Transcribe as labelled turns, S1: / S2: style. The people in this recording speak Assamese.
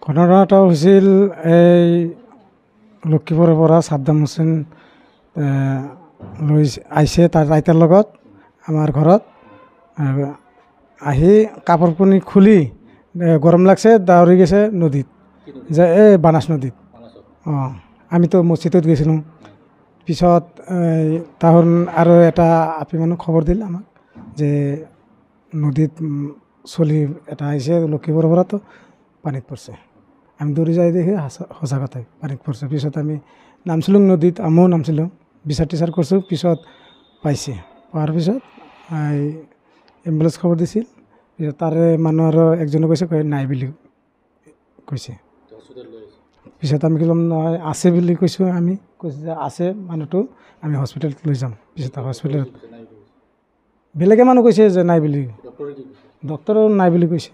S1: ঘটনাটা হৈছিল এই লক্ষীপুৰৰ পৰা সাদ্দাম হুছেইন লৈ আহিছে তাৰ আইতাৰ লগত আমাৰ ঘৰত আহি কাপোৰ কানি খুলি গৰম লাগছে দাউৰি গৈছে নদীত যে এই বানাস নদীত আমিতো মছজিদত গৈছিলোঁ পিছত তাহোন আৰু এটা আপি মানুহ খবৰ দিল আমাক যে নদীত চলি এটা আহিছে লক্ষীপুৰৰ পৰাতো পানীত পৰছে আমি দৌৰি যাই দেখি সঁচা কথাই পানীত পৰছে পিছত আমি নামছিলোঁ নদীত আমিও নামছিলোঁ বিচাৰ টিচাৰ কৰিছোঁ পিছত পাইছে পোৱাৰ পিছত এম্বুলেঞ্চ খবৰ দিছিল পিছত তাৰে মানুহ আৰু একজনে কৈছে নাই বুলি কৈছে পিছত আমি ক'লোঁ নহয় আছে বুলি কৈছোঁ আমি কৈছোঁ যে আছে মানুহটো আমি হস্পিটেলত লৈ যাম পিছত হস্পিটেলত বেলেগে মানুহ কৈছে যে নাই বুলি ডক্টৰেও নাই বুলি কৈছে